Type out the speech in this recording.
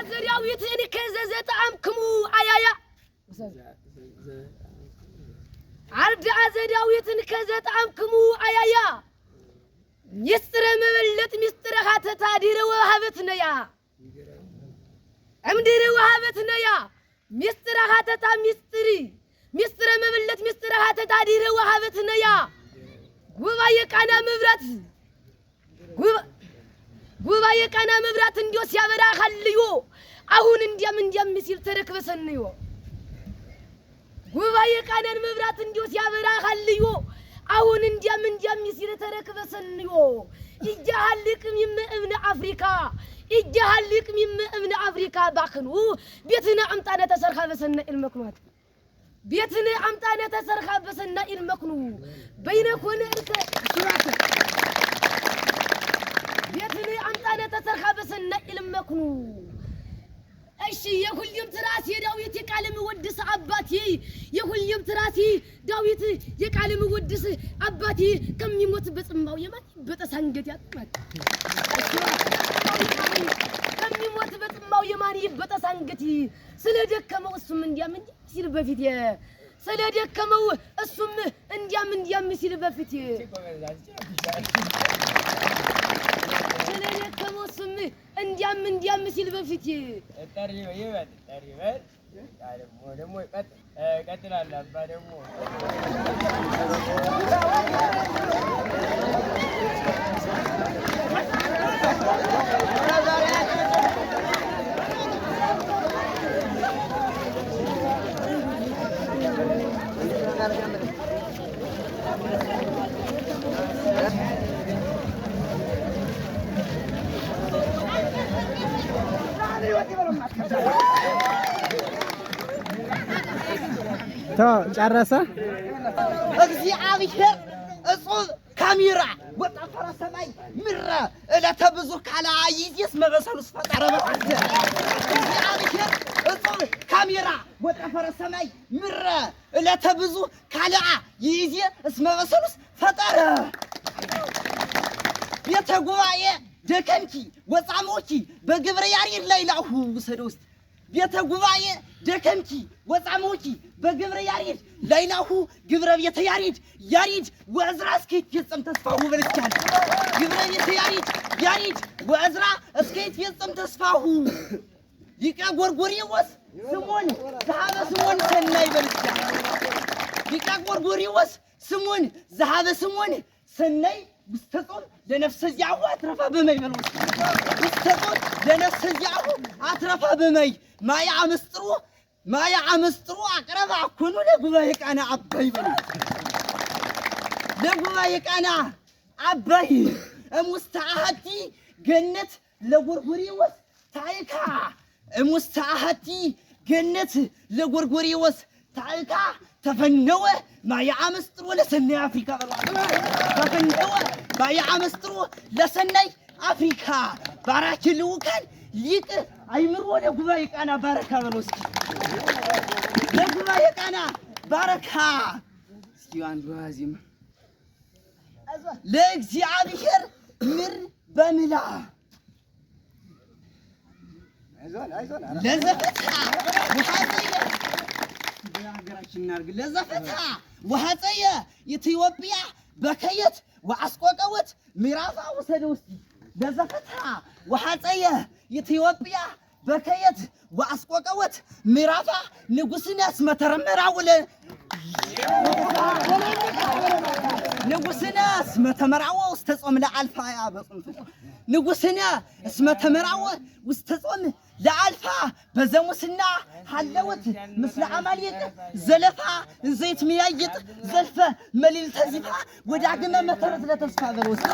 زراويتني كذا زطعمكم عيايا عرض زراويتني كذا زطعمكم عيايا يستر مبلت مستر خاتتا دير وهبتنا يا امدير وهبتنا يا مستر خاتتا مستري مستر مبلت مستر خاتتا دير وهبتنا يا ጉባኤ ቃና መብራት ጉባኤ ቃና መብራት እንዲው ሲያበራ ኸልዮ አሁን እንዲያም ሲል ተረክበሰንዮ ጉባኤ ቃናን መብራት እንዲው ሲያበራ ኸልዮ አሁን እንዲያም ሲል ተረክበሰንዮ ይጃልቅም ይምእብነ አፍሪካ ይጃልቅም ይምእብነ አፍሪካ ባክኑ ቤትና አምጣነ ተሰርኻ በሰነ ኢልመክማት بيتنا أمتانا تسرخا بسنا المكنو بينكون بيتنا أمتانا تسرخا بسنا المكنو أشي يقول يوم تراسي داويت يكلم ودس أباتي يقول يوم تراسي داويت يكلم ودس أباتي كم يموت بس ما ويمان بتسانجت يا كم يموت بس ما ويمان بتسانجتي سلدك كم وسم من ሲል በፊት ስለደከመው እሱም እንዲያም ሲል በፊት ስለደከመው እሱም እንዲያም ሲል በፊት ጠሪበል ደግሞ ቀጥላል አባ ደግሞ ጨረሰ እግዚአብሔር እጹብ ካሜራ ወጣ ፈረሰማይ ምራ ለተብዙ ካላ ይዚስ መበሰሉስ ፈጠረ በአንተ እግዚአብሔር እጹብ ካሜራ ወጣ ፈረሰማይ ምራ ለተብዙ ካላ ይዚስ መበሰሉስ ፈጠረ ቤተጉባኤ ደከምኪ ወጻሞኪ በግብረ ያሬድ ላይ ላሁ ሰዶስ ቤተጉባኤ ደከምኪ ወጻሞኪ በግብረ ያሬድ ላይናሁ ግብረ ቤተ ያሬድ ወእዝራ እስከት ይፈጸም ተስፋው በልቻል ግብረ ቤተ ያሬድ ወእዝራ እስከት ይፈጸም ተስፋው ይቃ ጎርጎሪዎስ ስሙን ዘሃበ ስሙን ሰናይ በልቻል ይቃ ጎርጎሪዎስ ስሙን ዘሃበ ስሙን ሰናይ مستقل لنفس الجعوة أترفع بمي من مستقل لنفس الجعوة أترفع بمي ما يعمسترو أقرب أكونوا لقوايك أنا عباي بني لقوايك أنا عباي مستعهدي جنة لغرغري وس تايكا مستعهدي جنة لغرغري وس تايكا تفنوه ما يعمسترو لسنة أفريقيا تفنوه ما يعمسترو لسنة أفريقيا بارك لوكان ليك أيمرو لقوايك أنا باركا بلوسكي لقوايك أنا باركا سيوان بوازيم لإግዚአብሔር مر بملا لزفتها وحاطية بهاجراشنا نارج لزفتها وحاطية يتيوبيا بكيت وعسقوقوت ميرافا وسدوستي لزفتها وحاطية يتيوبيا بكيت وعسقوقوت ميرافا نغسناس مترمرا نغسناس متمرعو واستصوم لألفا يا بصنف نقصنا اسمه تمراوة واستصوم لألفا بزموسنا حلوت مثل عملية زلفا زيت ميايط زلفة مليل تزفا ودعقنا ما ترد لا تسفى بالوسط